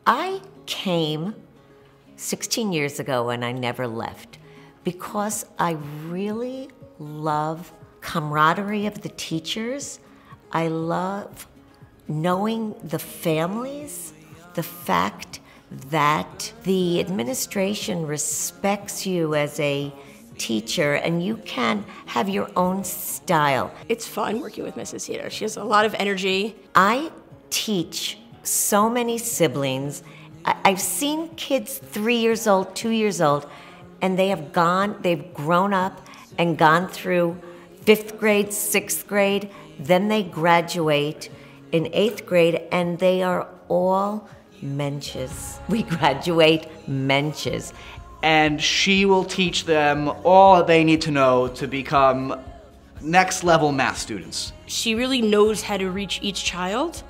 I came 16 years ago and I never left because I really love camaraderie of the teachers. I love knowing the families, the fact that the administration respects you as a teacher and you can have your own style. It's fun working with Mrs. Seader. She has a lot of energy. I teach so many siblings. I've seen kids 3 years old, 2 years old, and they've grown up and gone through 5th grade, 6th grade, then they graduate in 8th grade, and they are all Mensches. We graduate Mensches. And she will teach them all they need to know to become next level math students. She really knows how to reach each child.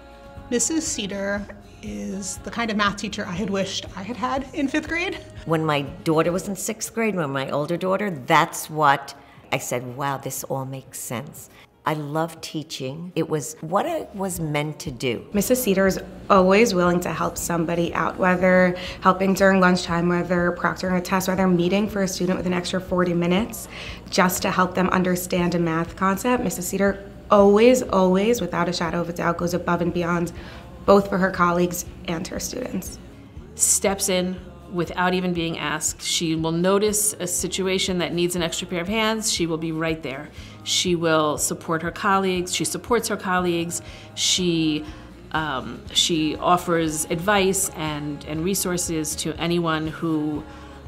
Mrs. Seader is the kind of math teacher I had wished I had had in 5th grade. When my daughter was in 6th grade, when my older daughter, that's what I said, wow, this all makes sense. I love teaching. It was what I was meant to do. Mrs. Seader is always willing to help somebody out, whether helping during lunchtime, whether proctoring a test, whether meeting for a student with an extra 40 minutes, just to help them understand a math concept. Mrs. Seader always, without a shadow of a doubt, goes above and beyond, both for her colleagues and her students. Steps in without even being asked. She will notice a situation that needs an extra pair of hands. She will be right there. She will support her colleagues. She supports her colleagues. She offers advice and resources to anyone who,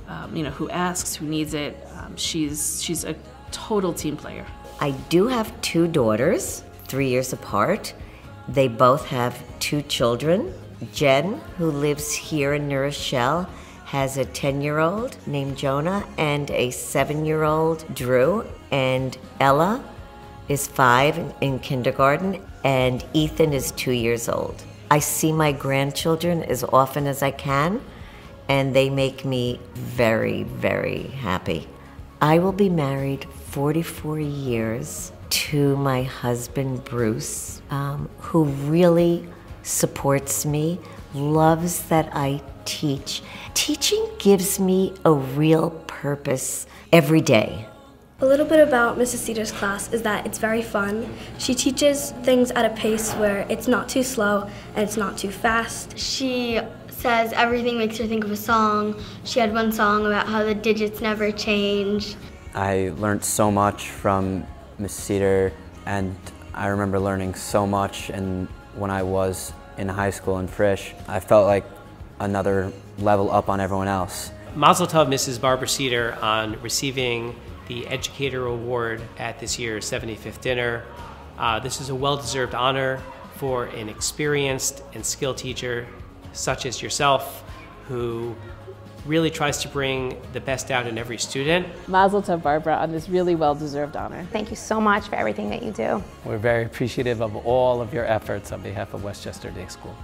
who asks, who needs it. She's a total team player. I do have 2 daughters, 3 years apart. They both have 2 children. Jen, who lives here in New Rochelle, has a 10-year-old named Jonah and a 7-year-old Drew. And Ella is 5 in kindergarten, and Ethan is 2 years old. I see my grandchildren as often as I can, and they make me very, very happy. I will be married 44 years to my husband, Bruce, who really supports me, loves that I teach. Teaching gives me a real purpose every day. A little bit about Mrs. Seader's class is that it's very fun. She teaches things at a pace where it's not too slow and it's not too fast. She says everything makes her think of a song. She had one song about how the digits never change. I learned so much from Mrs. Seader, and I remember learning so much, and when I was in high school in Frisch, I felt like another level up on everyone else. Mazel tov, Mrs. Barbara Seader, on receiving the Educator Award at this year's 75th dinner. This is a well-deserved honor for an experienced and skilled teacher such as yourself, who really tries to bring the best out in every student. Mazel tov, Barbara, on this really well-deserved honor. Thank you so much for everything that you do. We're very appreciative of all of your efforts on behalf of Westchester Day School.